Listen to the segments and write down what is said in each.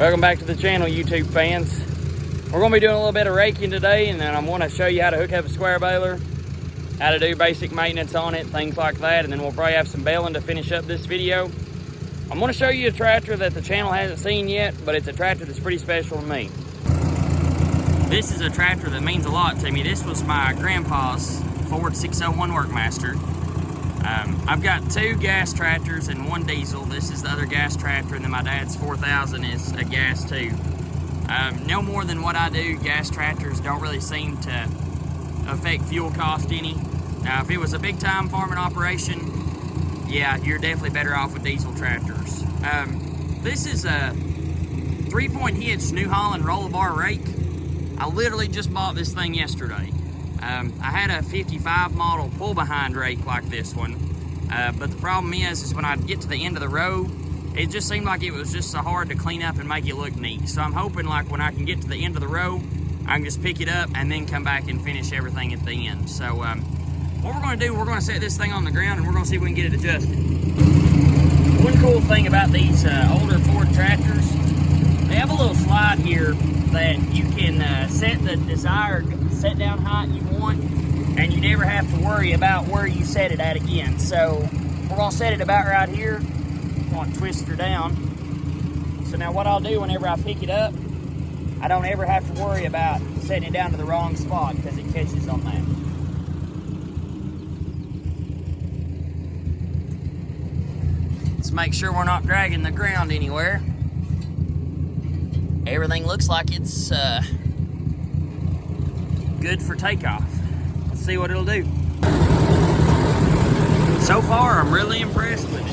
Welcome back to the channel, YouTube fans. We're going to be doing a little bit of raking today, and then I'm going to show you how to hook up a square baler, how to do basic maintenance on it, things like that, and then we'll probably have some baling to finish up this video. I'm going to show you a tractor that the channel hasn't seen yet, but it's a tractor that's pretty special to me. This is a tractor that means a lot to me. This was my grandpa's Ford 601 Workmaster. I've got two gas tractors and one diesel. This is the other gas tractor, and then my dad's 4000 is a gas too. No more than what I do, gas tractors don't really seem to affect fuel cost any. Now, if it was a big time farming operation, yeah, you're definitely better off with diesel tractors. This is a 3-point hitch New Holland roller bar rake. I literally just bought this thing yesterday. I had a 55 model pull behind rake like this one, but the problem is when I get to the end of the row, it just seemed like it was just so hard to clean up and make it look neat. So I'm hoping like when I can get to the end of the row, I can just pick it up and then come back and finish everything at the end. So what we're going to do, we're going to set this thing on the ground and we're going to see if we can get it adjusted. One cool thing about these older Ford tractors, they have a little slide here that you can set the desired set down height you want, and you never have to worry about where you set it at again. So we're going to set it about right here. I'm going to twist her down. So now what I'll do whenever I pick it up, I don't ever have to worry about setting it down to the wrong spot because it catches on that. Let's make sure we're not dragging the ground anywhere. Everything looks like it's good for takeoff. Let's see what it'll do. So far, I'm really impressed with it.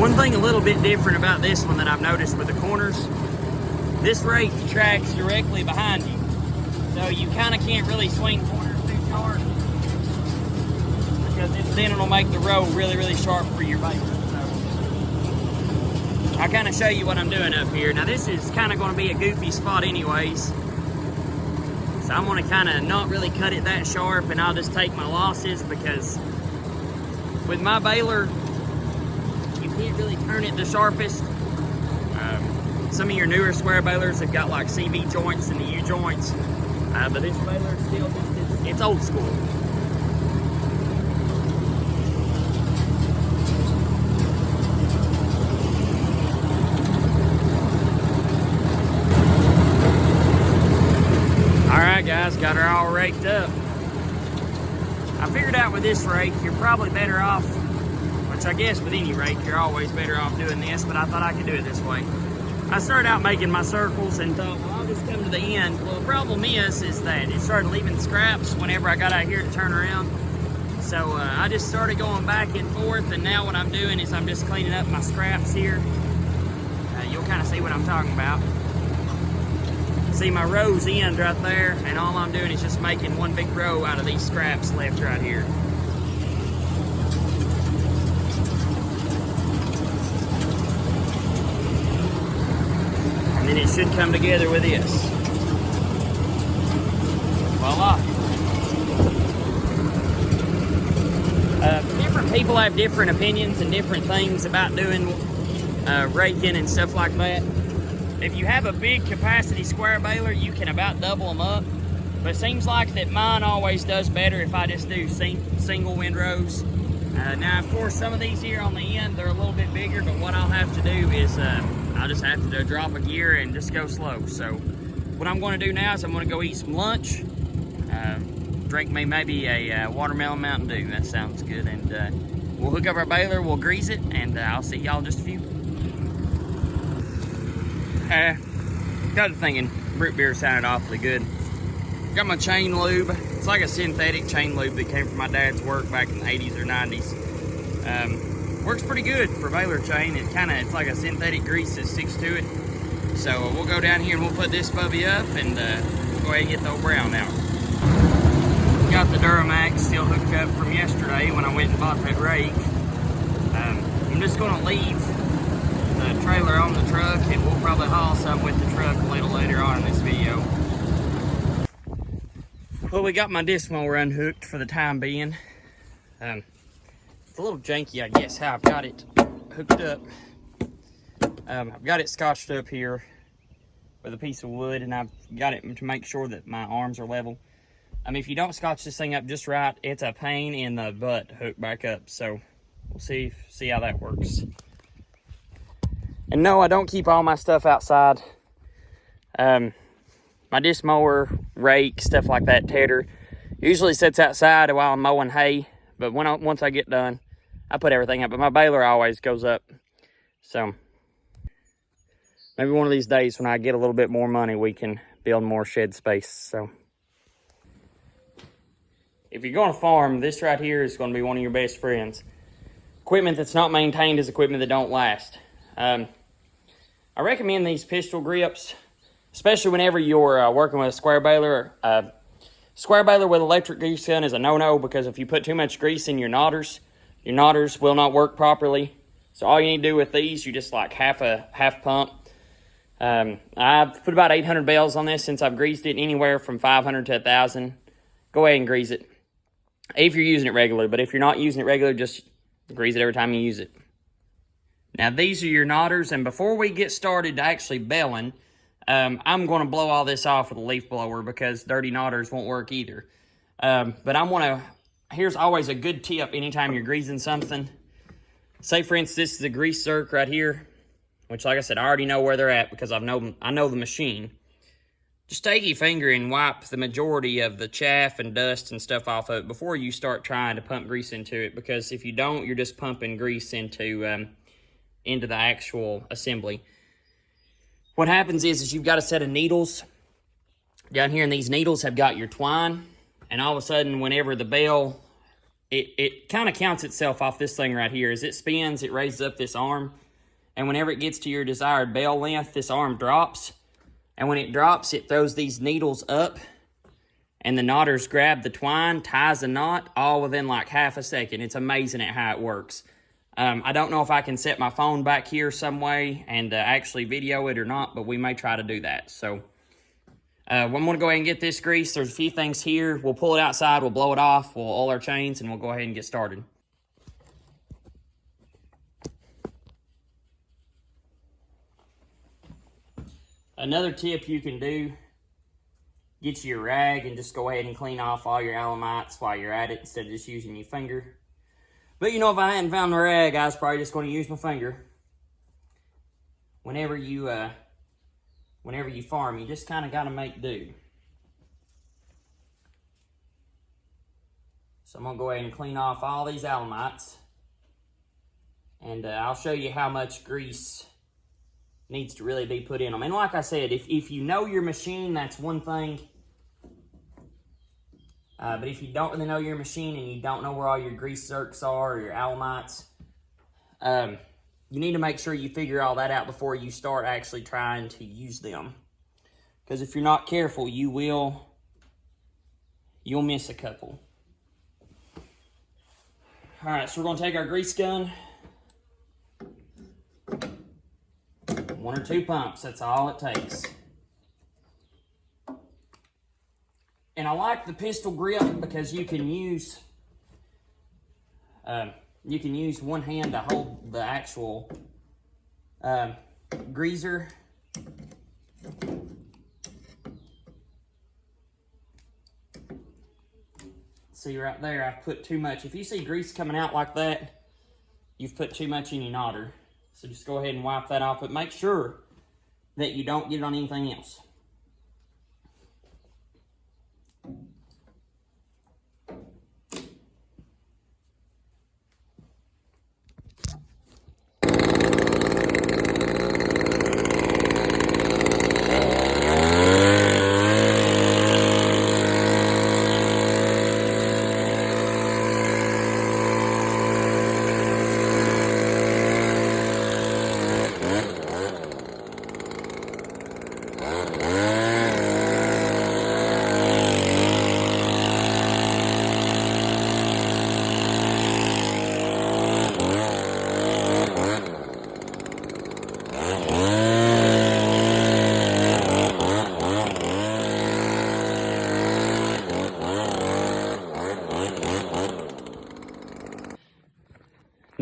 One thing a little bit different about this one that I've noticed with the corners, this rake tracks directly behind you. So you kind of can't really swing corners too sharp because then it'll make the row really, really sharp for your baler. So I'll kind of show you what I'm doing up here. Now this is kind of going to be a goofy spot anyways. So I'm going to kind of not really cut it that sharp, and I'll just take my losses because with my baler, you can't really turn it the sharpest. Some of your newer square balers have got like CV joints and the U joints, but this baler is still just, it's old school. Alright guys, got her all raked up. I figured out with this rake, you're probably better off, which I guess with any rake, you're always better off doing this, but I thought I could do it this way. I started out making my circles and thought, well, I'll just come to the end. Well, the problem is that it started leaving scraps whenever I got out here to turn around. So I just started going back and forth, and now what I'm doing is I'm just cleaning up my scraps here. You'll kind of see what I'm talking about. See, my rows end right there, and all I'm doing is just making one big row out of these scraps left right here. And then it should come together with this. Voila. Different people have different opinions and different things about doing raking and stuff like that. If you have a big capacity square baler, you can about double them up. But it seems like that mine always does better if I just do single windrows. Now, of course, some of these here on the end, they're a little bit bigger, but what I'll have to do is I'll just have to drop a gear and just go slow. So what I'm going to do now is I'm going to go eat some lunch, drink me maybe a watermelon Mountain Dew. That sounds good. And we'll hook up our baler, we'll grease it, and I'll see y'all in just a few. Got to thinking root beer sounded awfully good. Got my chain lube. It's like a synthetic chain lube that came from my dad's work back in the 80s or 90s. Works pretty good for baler chain. It's like a synthetic grease that sticks to it. So we'll go down here and we'll put this puppy up and go ahead and get the old brown out. Got the Duramax still hooked up from yesterday when I went and bought that rake. I'm just going to leave the trailer on the truck, and we'll probably haul some with the truck a little later on in this video. Well, we got my disc mower unhooked for the time being. It's a little janky, I guess, how I've got it hooked up. I've got it scotched up here with a piece of wood, and I've got it to make sure that my arms are level. If you don't scotch this thing up just right, it's a pain in the butt to hook back up. So we'll see how that works. And no, I don't keep all my stuff outside. My disc mower, rake, stuff like that, tedder, usually sits outside while I'm mowing hay. But once I get done, I put everything up. But my baler always goes up. So maybe one of these days when I get a little bit more money, we can build more shed space. So if you're going to farm, this right here is going to be one of your best friends. Equipment that's not maintained is equipment that don't last. I recommend these pistol grips, especially whenever you're working with a square baler. Square baler with electric grease gun is a no-no, because if you put too much grease in your knotters will not work properly. So all you need to do with these, you just like half pump. I've put about 800 bells on this since I've greased it, anywhere from 500 to 1,000. Go ahead and grease it if you're using it regularly. But if you're not using it regularly, just grease it every time you use it. Now these are your knotters, and before we get started to actually baling, I'm going to blow all this off with a leaf blower, because dirty knotters won't work either. But here's always a good tip anytime you're greasing something. Say for instance, this is a grease zerk right here, which like I said, I already know where they're at because I know the machine. Just take your finger and wipe the majority of the chaff and dust and stuff off of it before you start trying to pump grease into it, because if you don't, you're just pumping grease into the actual assembly. What happens is you've got a set of needles down here, and these needles have got your twine, and all of a sudden, whenever the bale, it kind of counts itself off this thing right here. As it spins, it raises up this arm, and whenever it gets to your desired bale length, this arm drops, and when it drops, it throws these needles up, and the knotters grab the twine, ties a knot, all within like half a second. It's amazing at how it works. I don't know if I can set my phone back here some way and actually video it or not, but we may try to do that. So I'm going to go ahead and get this grease. There's a few things here. We'll pull it outside, we'll blow it off, we'll oil our chains, and we'll go ahead and get started. Another tip you can do, get you your rag and just go ahead and clean off all your alamites while you're at it instead of just using your finger. But you know, if I hadn't found the rag, I was probably just going to use my finger. Whenever you farm, you just kind of got to make do. So I'm going to go ahead and clean off all these alamites. And I'll show you how much grease needs to really be put in them. And like I said, if you know your machine, that's one thing. But if you don't really know your machine and you don't know where all your grease zerks are or your alamites, you need to make sure you figure all that out before you start actually trying to use them. Because if you're not careful, you'll miss a couple. All right, so we're going to take our grease gun. 1 or 2 pumps, that's all it takes. And I like the pistol grip because you can use one hand to hold the actual greaser. See right there, I've put too much. If you see grease coming out like that, you've put too much in your knotter. So just go ahead and wipe that off, but make sure that you don't get it on anything else.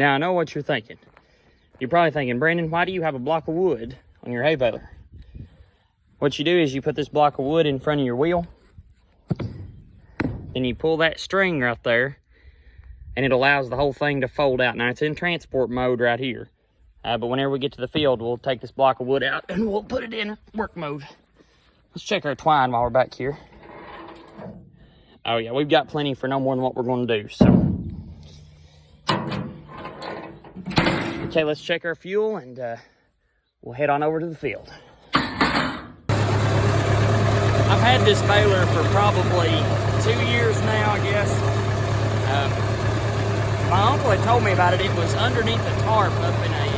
Now, I know what you're thinking. You're probably thinking, Brandon, why do you have a block of wood on your hay baler? What you do is you put this block of wood in front of your wheel, then you pull that string right there, and it allows the whole thing to fold out. Now, it's in transport mode right here. But whenever we get to the field, we'll take this block of wood out and we'll put it in work mode. Let's check our twine while we're back here. Oh yeah, we've got plenty for no more than what we're going to do, so. Okay, let's check our fuel and we'll head on over to the field. I've had this baler for probably 2 years now, I guess. My uncle had told me about it. It was underneath a tarp up in a,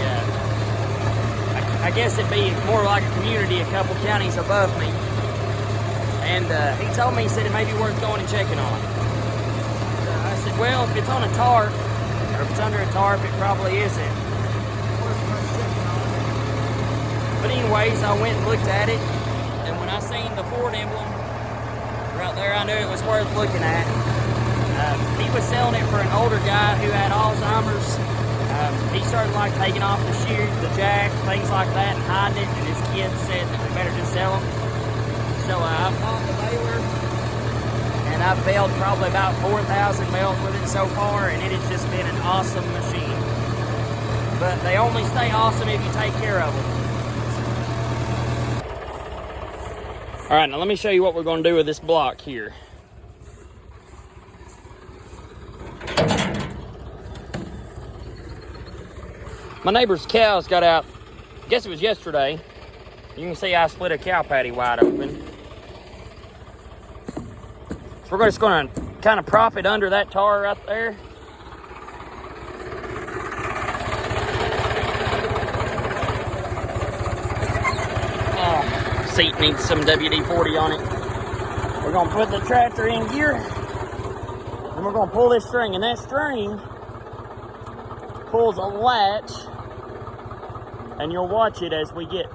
I guess it'd be more like a community a couple counties above me. And he told me, he said it may be worth going and checking on. I said, well, if it's on a tarp, or if it's under a tarp, it probably isn't. But anyways, I went and looked at it, and when I seen the Ford emblem right there, I knew it was worth looking at. He was selling it for an older guy who had Alzheimer's. He started like taking off the shoe, the jack, things like that, and hiding it, and his kids said that we better just sell them. So I bought the baler, and I've baled probably about 4,000 bales with it so far, and it has just been an awesome machine. But they only stay awesome if you take care of them. All right, now let me show you what we're going to do with this block here. My neighbor's cows got out, I guess it was yesterday. You can see I split a cow patty wide open. So we're just going to kind of prop it under that tar right there. Oh, seat needs some WD-40 on it. We're going to put the tractor in gear, and we're going to pull this string, and that string pulls a latch, and you'll watch it as we get.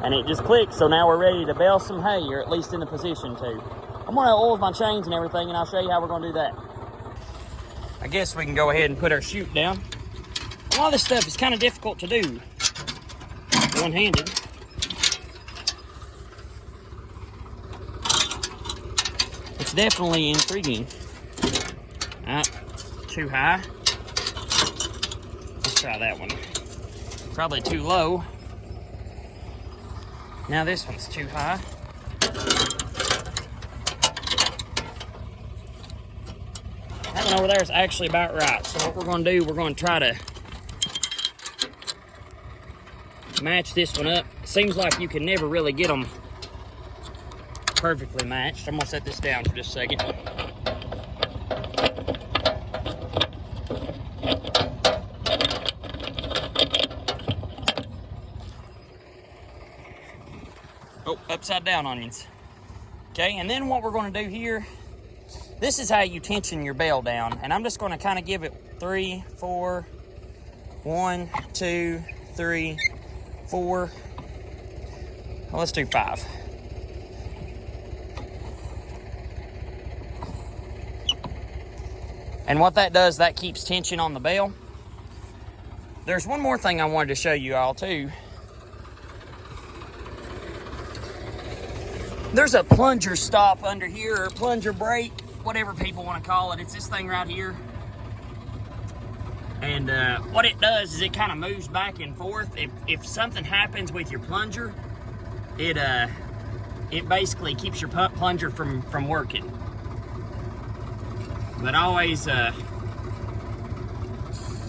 And it just clicks, so now we're ready to bale some hay, or at least in the position to. I'm gonna oil my chains and everything, and I'll show you how we're gonna do that. I guess we can go ahead and put our chute down. A lot of this stuff is kind of difficult to do one-handed. It's definitely intriguing. Too high. Let's try that one. Probably too low. Now this one's too high. That one over there is actually about right. So what we're going to do, we're going to try to match this one up. It seems like you can never really get them perfectly matched. I'm going to set this down for just a second. Oh, upside down onions. Okay, and then what we're going to do here, this is how you tension your bale down. And I'm just going to kind of give it 3, 4, 1, 2, 3, 4. Well, let's do 5. And what that does, that keeps tension on the bale. There's one more thing I wanted to show you all too. There's a plunger stop under here, or plunger brake, whatever people want to call it. It's this thing right here. And what it does is it kind of moves back and forth. If something happens with your plunger, it basically keeps your plunger from working. But always, I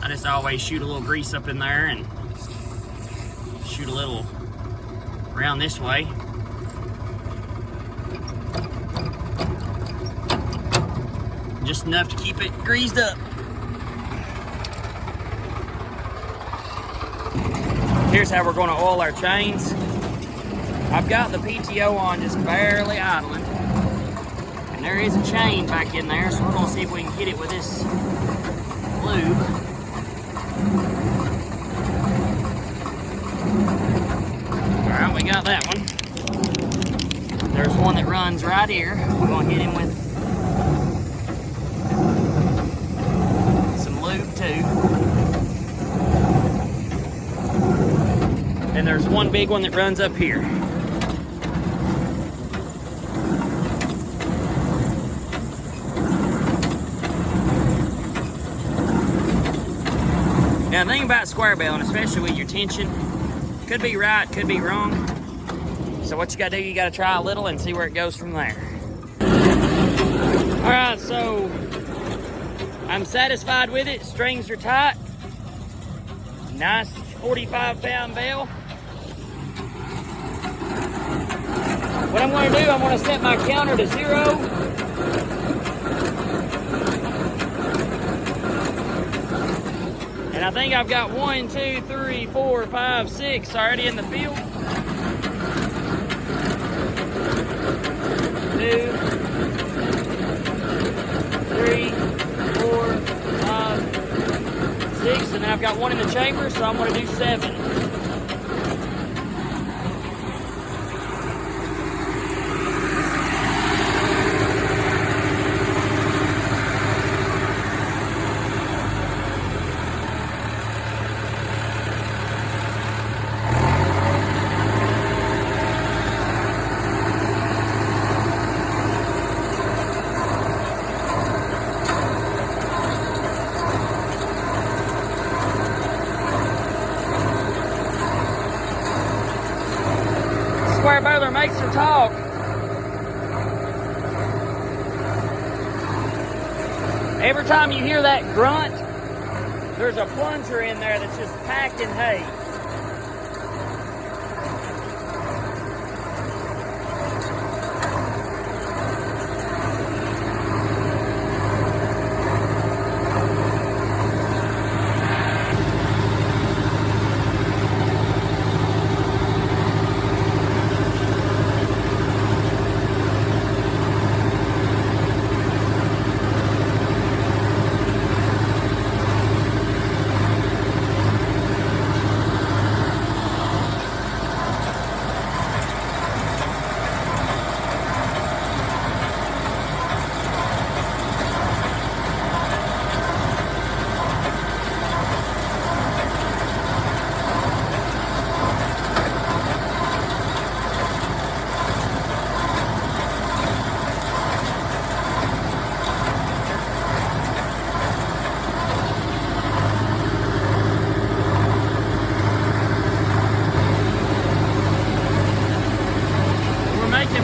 just always shoot a little grease up in there and shoot a little around this way. Just enough to keep it greased up. Here's how we're going to oil our chains. I've got the PTO on just barely idling. And there is a chain back in there, so we're going to see if we can hit it with this lube. Alright, we got that one. There's one that runs right here. We're going to hit him with too. And there's one big one that runs up here. Now the thing about square baling, especially with your tension, could be right, could be wrong. So what you gotta do, you gotta try a little and see where it goes from there. All right, so I'm satisfied with it. Strings are tight. Nice 45-pound bale. What I'm gonna do, I'm gonna set my counter to 0. And I think I've got 1, 2, 3, 4, 5, 6 already in the field. 2, 3, 4, 5, 6, and then I've got 1 in the chamber, so I'm going to do 7. Square baler makes her talk. Every time you hear that grunt, there's a plunger in there that's just packed in hay.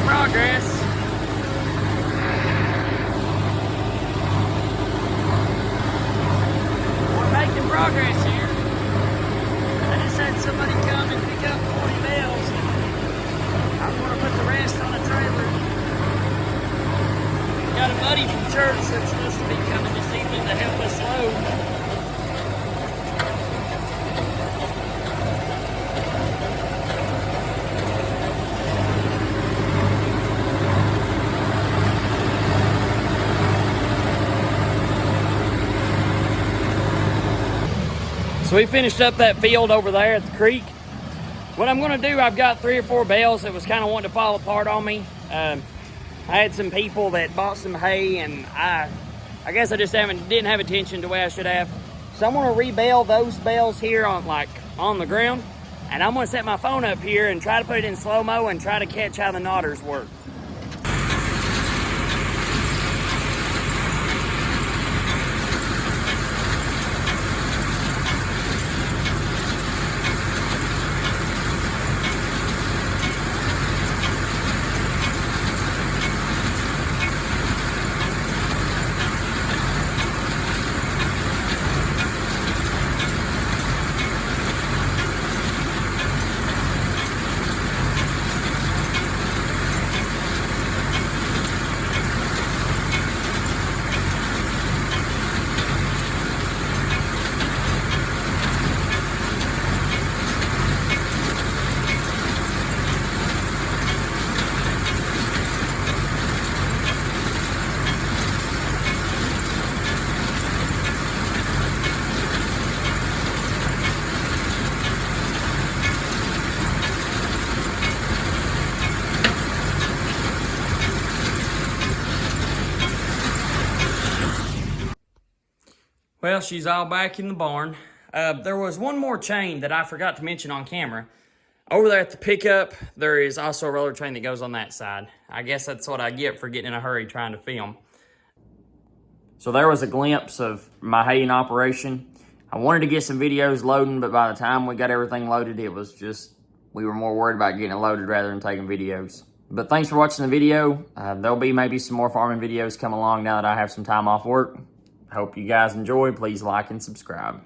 Progress. We're making progress here. I just had somebody come and pick up 40 bales. I'm going to put the rest on a trailer. Got a buddy from church that's supposed to be coming this evening to help us load. So we finished up that field over there at the creek. What I'm gonna do, I've got 3 or 4 bales that was kind of wanting to fall apart on me. I had some people that bought some hay, and I guess I just didn't have attention the way I should have. So I'm gonna rebale those bales here on the ground, and I'm gonna set my phone up here and try to put it in slow-mo and try to catch how the knotters work. Well, she's all back in the barn. There was one more chain that I forgot to mention on camera. Over there at the pickup, there is also a roller chain that goes on that side. I guess that's what I get for getting in a hurry trying to film. So there was a glimpse of my haying operation. I wanted to get some videos loading, but by the time we got everything loaded, it was just, we were more worried about getting it loaded rather than taking videos. But thanks for watching the video. There'll be maybe some more farming videos come along now that I have some time off work. Hope you guys enjoy. Please like and subscribe.